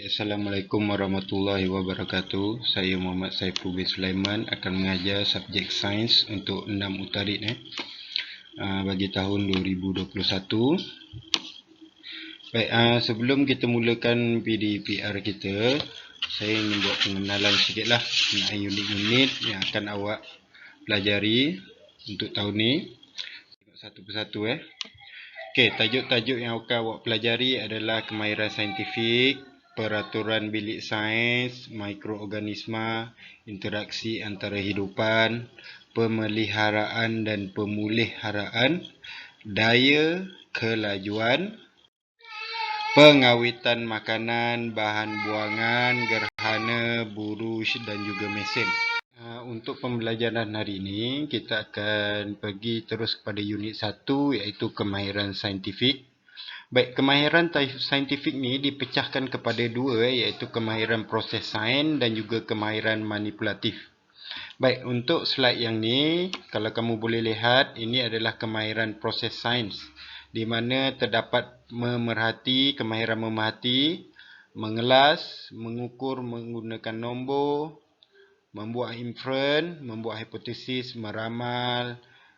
Assalamualaikum warahmatullahi wabarakatuh. Saya Muhammad Saiful bin Sulaiman akan mengajar subjek sains untuk 6 Utarid bagi tahun 2021. Baik, sebelum kita mulakan PDPR kita, saya ingin buat pengenalan sikitlah mengenai unit-unit yang akan awak pelajari untuk tahun ni. Tengok satu persatu Okey, tajuk-tajuk yang akan awak pelajari adalah kemahiran saintifik, peraturan bilik sains, mikroorganisma, interaksi antara hidupan, pemeliharaan dan pemuliharaan, daya kelajuan, pengawitan makanan, bahan buangan, gerhana, buruj dan juga mesin. Untuk pembelajaran hari ini, kita akan pergi terus kepada unit 1 iaitu kemahiran saintifik. Baik, kemahiran saintifik ni dipecahkan kepada dua iaitu kemahiran proses sains dan juga kemahiran manipulatif. Baik, untuk slide yang ni, kalau kamu boleh lihat, ini adalah kemahiran proses sains di mana terdapat kemahiran memerhati, mengelas, mengukur menggunakan nombor, membuat inferen, membuat hipotesis, meramal,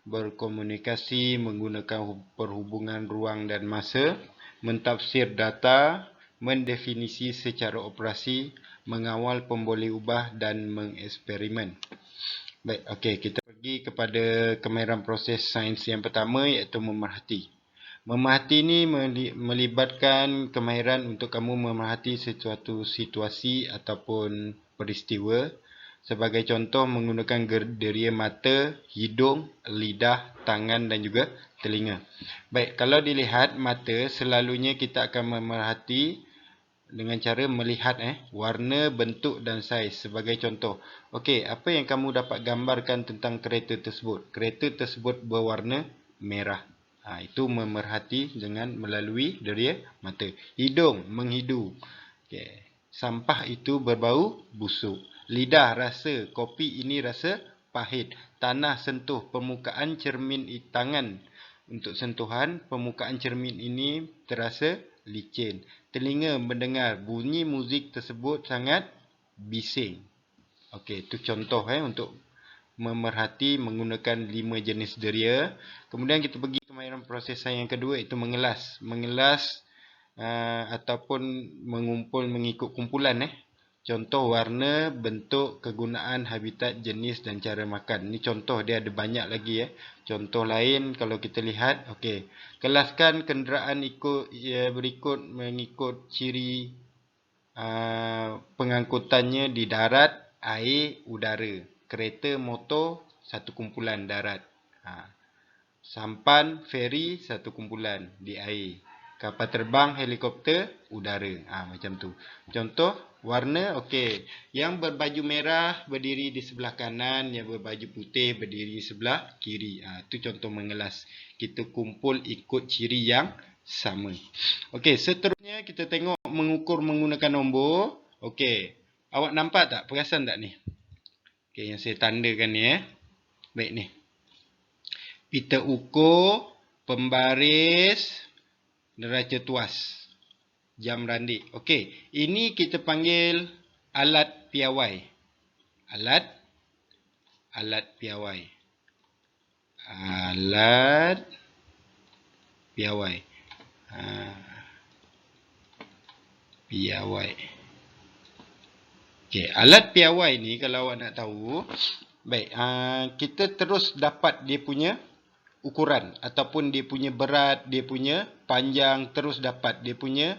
berkomunikasi menggunakan perhubungan ruang dan masa, mentafsir data, mendefinisi secara operasi, mengawal pemboleh ubah dan mengeksperimen. Baik, okey, kita pergi kepada kemahiran proses sains yang pertama iaitu memerhati. Memerhati ni melibatkan kemahiran untuk kamu memerhati sesuatu situasi ataupun peristiwa. Sebagai contoh, menggunakan deria mata, hidung, lidah, tangan dan juga telinga. Baik, kalau dilihat mata, selalunya kita akan memerhati dengan cara melihat warna, bentuk dan saiz. Sebagai contoh, okey, apa yang kamu dapat gambarkan tentang kereta tersebut? Kereta tersebut berwarna merah. Itu memerhati dengan melalui deria mata. Hidung, menghidu. Okey. Sampah itu berbau busuk. Lidah, rasa, kopi ini rasa pahit. Tanah, sentuh. Permukaan cermin tangan untuk sentuhan. Permukaan cermin ini terasa licin. Telinga mendengar. Bunyi muzik tersebut sangat bising. Okey, itu contoh untuk memerhati menggunakan 5 jenis deria. Kemudian kita pergi kemahiran proses sains yang kedua iaitu mengelas. Mengelas ataupun mengumpul mengikut kumpulan. Contoh warna, bentuk, kegunaan, habitat, jenis dan cara makan. Ini contoh, dia ada banyak lagi Contoh lain kalau kita lihat, okey. Kelaskan kenderaan berikut mengikut ciri pengangkutannya di darat, air, udara. Kereta, motor, satu kumpulan darat. Sampan, feri, satu kumpulan di air. Kapal terbang, helikopter, udara. Macam tu. Contoh, warna, okey. Yang berbaju merah berdiri di sebelah kanan, yang berbaju putih berdiri di sebelah kiri. Itu contoh mengelas. Kita kumpul ikut ciri yang sama. Okey, seterusnya kita tengok mengukur menggunakan nombor. Okey, awak nampak tak? Perasan tak ni? Okey, yang saya tandakan ni Baik ni. Pita ukur, pembaris, neraca tuas, jam randik. Okey, ini kita panggil alat piawai. Alat piawai. Alat piawai. Piawai. Okey, alat piawai ni kalau awak nak tahu, baik, kita terus dapat dia punya ukuran ataupun dia punya berat, dia punya panjang, terus dapat dia punya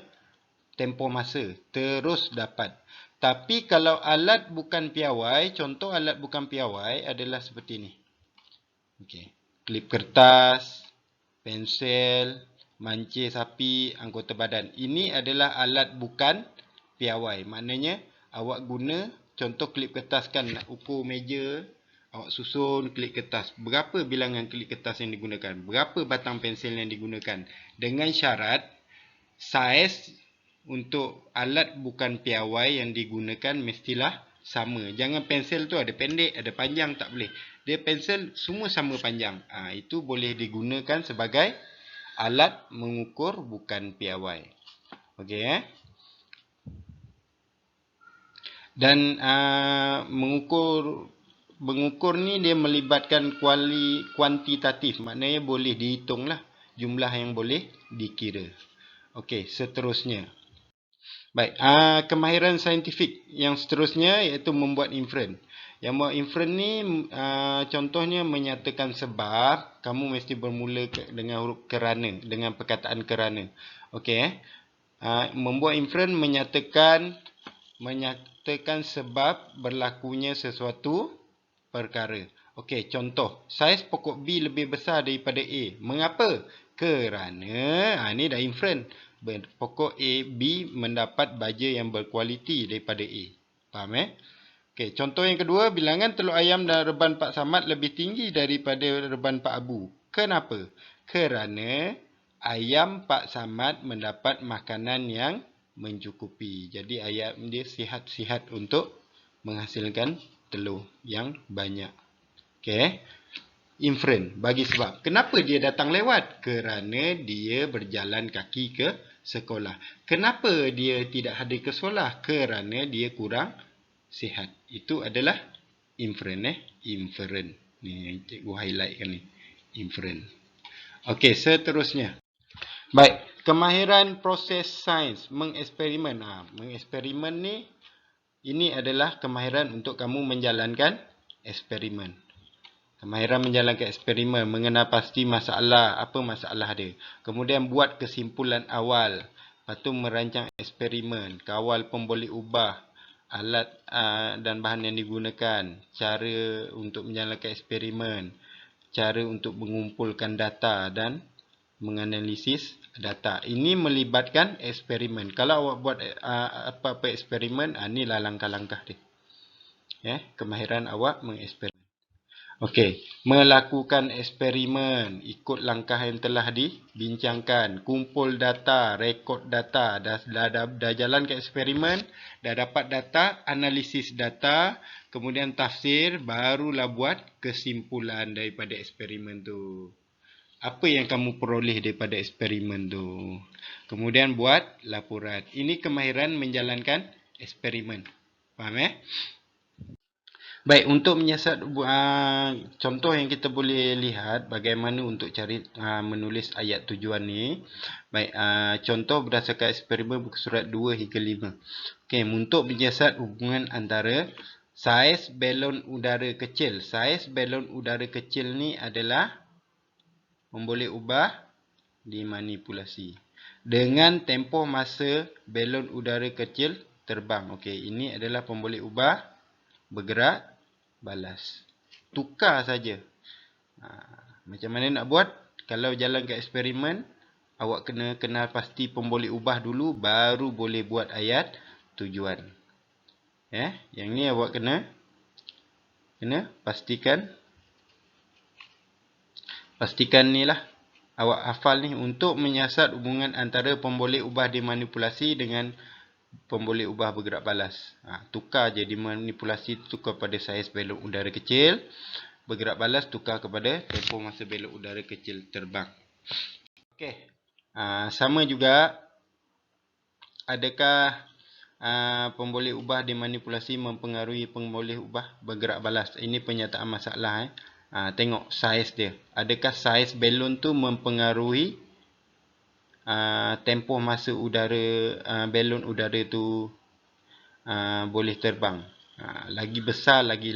tempoh masa, terus dapat. Tapi kalau alat bukan piawai, contoh alat bukan piawai adalah seperti ni. Okey, klip kertas, pensel, mancir sapi, anggota badan. Ini adalah alat bukan piawai. Maknanya awak guna contoh klip kertas kan, nak ukur meja, awak susun klip kertas. Berapa bilangan klip kertas yang digunakan? Berapa batang pensel yang digunakan? Dengan syarat saiz untuk alat bukan piawai yang digunakan mestilah sama. Jangan pensel tu ada pendek, ada panjang, tak boleh. Dia pensel semua sama panjang. Itu boleh digunakan sebagai alat mengukur bukan piawai. Okey Dan mengukur ni dia melibatkan kuantitatif, maknanya boleh dihitung lah jumlah yang boleh dikira. Okey, seterusnya. Baik, kemahiran saintifik yang seterusnya iaitu membuat inferen. Yang membuat inferen ni contohnya menyatakan sebab, kamu mesti bermula dengan huruf kerana, dengan perkataan kerana. Okey, membuat inferen menyatakan sebab berlakunya sesuatu perkara. Okey, contoh, saiz pokok B lebih besar daripada A. Mengapa? Kerana, ni dah inferen. Pokok A, B mendapat baja yang berkualiti daripada A. Faham Okey, contoh yang kedua, bilangan telur ayam dan reban Pak Samad lebih tinggi daripada reban Pak Abu. Kenapa? Kerana ayam Pak Samad mendapat makanan yang mencukupi. Jadi ayam dia sihat-sihat untuk menghasilkan telur yang banyak. Okey. Inferen, bagi sebab. Kenapa dia datang lewat? Kerana dia berjalan kaki ke sekolah. Kenapa dia tidak hadir ke sekolah? Kerana dia kurang sihat. Itu adalah inferen. Inferen. Ni cikgu highlight kan ni. Inferen. Okey, seterusnya. Baik, kemahiran proses sains, mengeksperimen. Mengeksperimen ni, ini adalah kemahiran untuk kamu menjalankan eksperimen. Kemahiran menjalankan eksperimen, mengenal pasti masalah, apa masalah dia. Kemudian buat kesimpulan awal. Lepas tu merancang eksperimen, kawal pemboleh ubah, alat dan bahan yang digunakan, cara untuk menjalankan eksperimen, cara untuk mengumpulkan data dan menganalisis data. Ini melibatkan eksperimen. Kalau awak buat apa-apa eksperimen, inilah langkah-langkah dia. Kemahiran awak mengeksperimen. Okey, melakukan eksperimen, ikut langkah yang telah dibincangkan, kumpul data, rekod data, dah jalan ke eksperimen, dah dapat data, analisis data, kemudian tafsir, barulah buat kesimpulan daripada eksperimen tu. Apa yang kamu peroleh daripada eksperimen tu. Kemudian buat laporan. Ini kemahiran menjalankan eksperimen. Faham Baik, untuk menyiasat contoh yang kita boleh lihat bagaimana untuk cari menulis ayat tujuan ni. Baik, contoh berdasarkan eksperimen buku surat 2 hingga 5. Okey, untuk menyiasat hubungan antara saiz balon udara kecil. Saiz balon udara kecil ni adalah memboleh ubah dimanipulasi dengan tempoh masa balon udara kecil terbang. Okey, ini adalah pemboleh ubah bergerak balas. Tukar saja. Macam mana nak buat? Kalau jalan ke eksperimen, awak kena kenal pasti pemboleh ubah dulu, baru boleh buat ayat tujuan. Yang ni awak kena pastikan ni lah. Awak hafal ni, untuk menyiasat hubungan antara pemboleh ubah dimanipulasi dengan pemboleh ubah bergerak balas. Tukar je dimanipulasi, tukar pada saiz balon udara kecil. Bergerak balas tukar kepada tempoh masa balon udara kecil terbang. Okey. Sama juga, adakah pemboleh ubah dimanipulasi mempengaruhi pemboleh ubah bergerak balas? Ini penyataan masalah. Tengok saiz dia. Adakah saiz balon tu mempengaruhi tempoh masa balon udara tu boleh terbang? Lagi besar, lagi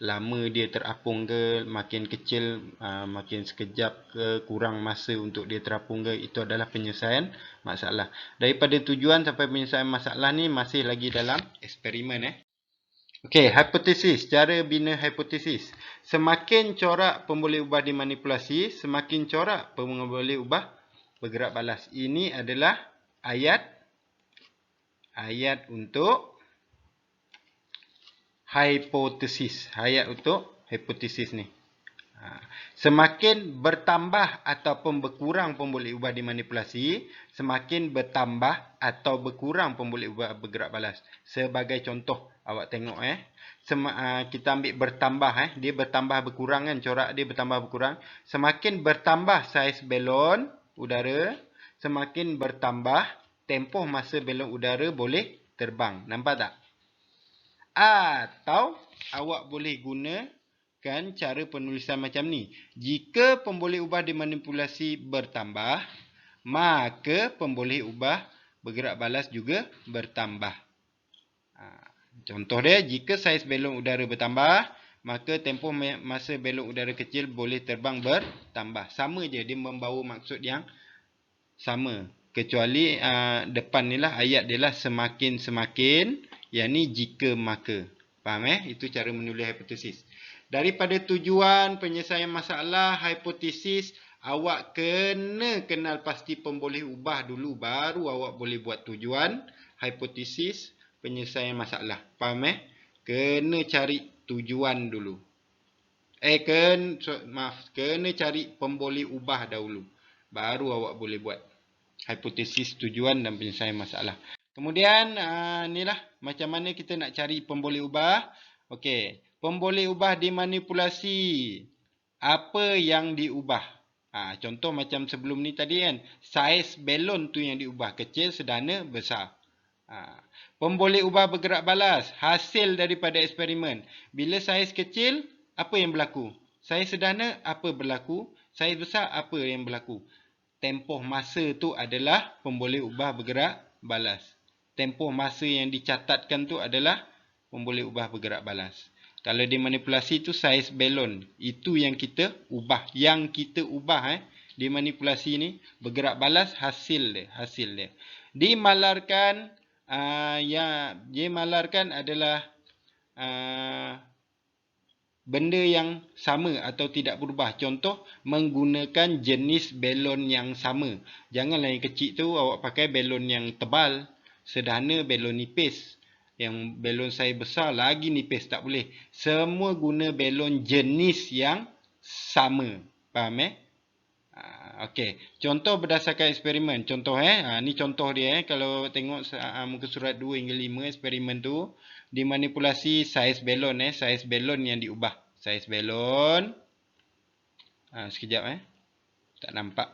lama dia terapung ke, makin kecil, makin sekejap ke, kurang masa untuk dia terapung ke, itu adalah penyelesaian masalah. Daripada tujuan sampai penyelesaian masalah ni masih lagi dalam eksperimen. Okey, hipotesis, cara bina hipotesis. Semakin corak pemboleh ubah dimanipulasi, semakin corak pemboleh ubah bergerak balas. Ini adalah ayat untuk hipotesis. Ayat untuk hipotesis ni. Semakin bertambah ataupun berkurang pemboleh ubah dimanipulasi, semakin bertambah atau berkurang pemboleh ubah bergerak balas. Sebagai contoh, awak tengok kita ambil bertambah, dia bertambah berkurang kan, corak dia bertambah berkurang. Semakin bertambah saiz balon udara, semakin bertambah tempoh masa balon udara boleh terbang. Nampak tak? Atau awak boleh gunakan cara penulisan macam ni. Jika pemboleh ubah dimanipulasi bertambah, maka pemboleh ubah bergerak balas juga bertambah. Contoh dia, jika saiz belon udara bertambah, maka tempoh masa belon udara kecil boleh terbang bertambah. Sama je, dia membawa maksud yang sama. Kecuali depan ni lah, ayat dia lah semakin-semakin, yang ni jika maka. Faham Itu cara menulis hipotesis. Daripada tujuan penyelesaian masalah hipotesis, awak kena kenal pasti pemboleh ubah dulu, baru awak boleh buat tujuan hipotesis penyelesaian masalah. Faham Kena cari tujuan dulu. Kena cari pemboleh ubah dahulu, baru awak boleh buat hipotesis tujuan dan penyelesaian masalah. Kemudian inilah macam mana kita nak cari pemboleh ubah. Okey, pemboleh ubah dimanipulasi. Apa yang diubah? Contoh macam sebelum ni tadi kan, saiz belon tu yang diubah, kecil, sederhana, besar. Pemboleh ubah bergerak balas, hasil daripada eksperimen. Bila saiz kecil, apa yang berlaku? Saiz sederhana, apa berlaku? Saiz besar, apa yang berlaku? Tempoh masa tu adalah pemboleh ubah bergerak balas. Tempoh masa yang dicatatkan tu adalah pemboleh ubah bergerak balas. Kalau dimanipulasi tu saiz belon, itu yang kita ubah. Yang kita ubah dimanipulasi ni bergerak balas, hasil dia. Dimalarkan, dimalarkan adalah benda yang sama atau tidak berubah. Contoh, menggunakan jenis belon yang sama. Janganlah yang kecil tu awak pakai belon yang tebal. Sederhana belon nipis. Yang belon saiz besar lagi nipis, tak boleh. Semua guna belon jenis yang sama. Faham Okey. Contoh berdasarkan eksperimen. Contoh ni contoh dia kalau tengok muka surat 2 hingga 5 eksperimen tu dimanipulasi saiz belon saiz belon yang diubah. Saiz belon. Sekejap tak nampak.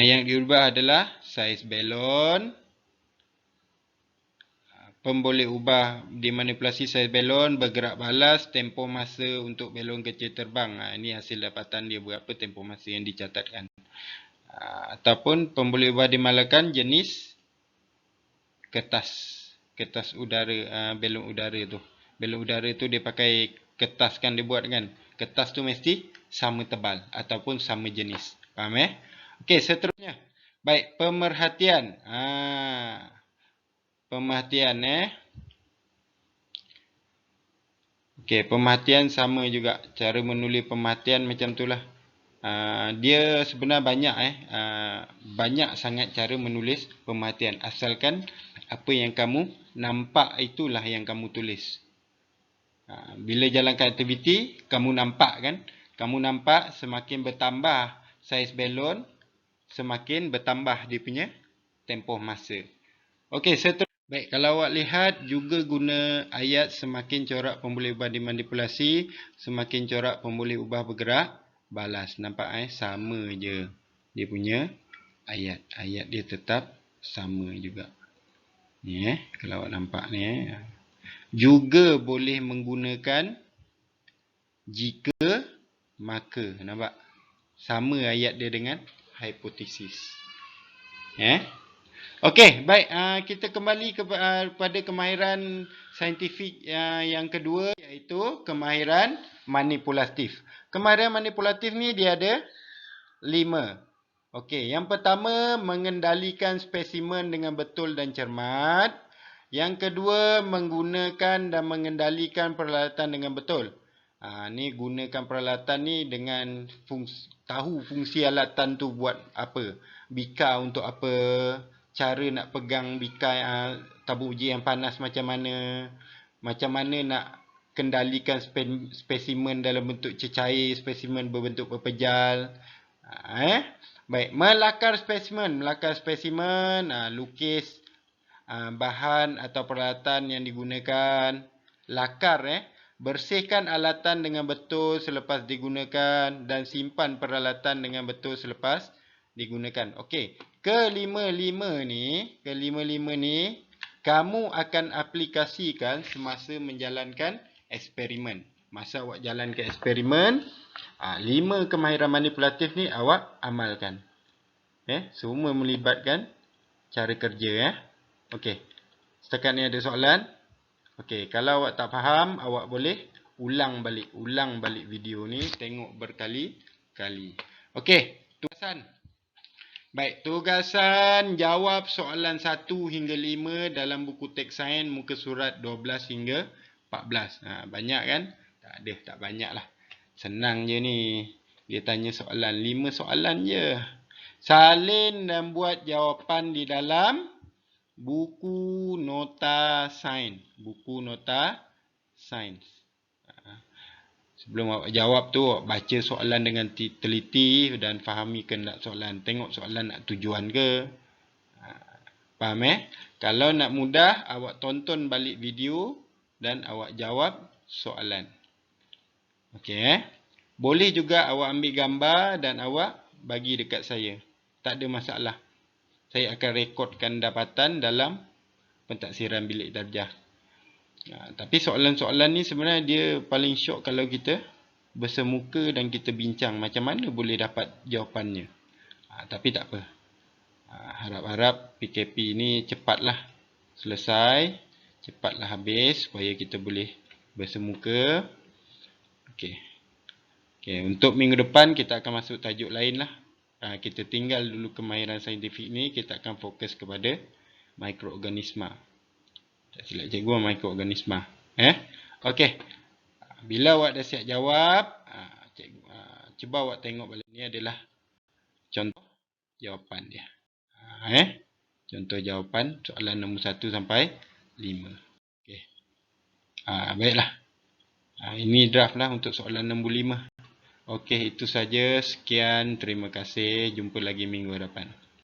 Yang diubah adalah saiz belon. Pemboleh ubah dimanipulasi saiz belon, bergerak balas, tempoh masa untuk belon kecil terbang. Ini hasil dapatan dia, berapa tempoh masa yang dicatatkan. Ataupun pemboleh ubah dimalarkan jenis kertas udara, belon udara tu. Belon udara tu dia pakai kertas kan dia buat kan. Kertas tu mesti sama tebal ataupun sama jenis. Faham Okey, seterusnya. Baik, pemerhatian. Pemerhatian Okey, pemerhatian sama juga. Cara menulis pemerhatian macam itulah. Dia sebenarnya banyak banyak sangat cara menulis pemerhatian. Asalkan apa yang kamu nampak itulah yang kamu tulis. Bila jalankan aktiviti, kamu nampak kan? Kamu nampak semakin bertambah saiz belon, semakin bertambah dia punya tempoh masa. Okey, seterusnya. Baik, kalau awak lihat juga guna ayat semakin corak pemboleh ubah dimanipulasi, semakin corak pemboleh ubah bergerak balas. Nampak sama je dia punya ayat. Ayat dia tetap sama juga. Ni kalau awak nampak ni juga boleh menggunakan jika maka. Nampak? Sama ayat dia dengan hipotesis. Okey, baik. Kita kembali kepada kemahiran saintifik yang kedua, iaitu kemahiran manipulatif. Kemahiran manipulatif ni dia ada 5. Okey, yang pertama mengendalikan spesimen dengan betul dan cermat. Yang kedua menggunakan dan mengendalikan peralatan dengan betul. Ni gunakan peralatan ni dengan tahu fungsi alatan tu buat apa. Bika untuk apa. Cara nak pegang bika tabung uji yang panas macam mana nak kendalikan spesimen dalam bentuk cecair, spesimen berbentuk berpejal. Baik, melakar spesimen, lukis bahan atau peralatan yang digunakan, lakar bersihkan alatan dengan betul selepas digunakan dan simpan peralatan dengan betul selepas digunakan. Okey, kelima-lima ni kamu akan aplikasikan semasa menjalankan eksperimen. Masa awak jalankan eksperimen, 5 kemahiran manipulatif ni awak amalkan. Semua melibatkan cara kerja. Okey, setakat ni ada soalan? Okey, kalau awak tak faham, awak boleh ulang balik video ni, tengok berkali-kali. Okey, tugasan. Baik, tugasan jawab soalan 1 hingga 5 dalam buku teks sains muka surat 12 hingga 14. Banyak kan? Tak ada, tak banyak lah. Senang je ni. Dia tanya soalan, 5 soalan je. Salin dan buat jawapan di dalam buku nota sains. Buku nota sains. Sebelum awak jawab tu, awak baca soalan dengan teliti dan fahami kehendak soalan. Tengok soalan nak tujuan ke. Faham Kalau nak mudah, awak tonton balik video dan awak jawab soalan. Okey Boleh juga awak ambil gambar dan awak bagi dekat saya. Tak ada masalah. Saya akan rekodkan dapatan dalam pentaksiran bilik darjah. Tapi soalan-soalan ni sebenarnya dia paling syok kalau kita bersemuka dan kita bincang macam mana boleh dapat jawapannya. Tapi tak apa. Harap-harap PKP ni cepatlah selesai, cepatlah habis supaya kita boleh bersemuka. Okey, untuk minggu depan kita akan masuk tajuk lain lah. Kita tinggal dulu kemahiran saintifik ni, kita akan fokus kepada mikroorganisma. Tak silap cikgu, mikroorganisma. Okey. Bila awak dah siap jawab, cikgu, cuba awak tengok balik ni adalah contoh jawapan dia. Contoh jawapan soalan nombor 1 sampai 5. Okey. Baiklah. Ini draft lah untuk soalan nombor 5. Okey, itu saja. Sekian. Terima kasih. Jumpa lagi minggu hadapan.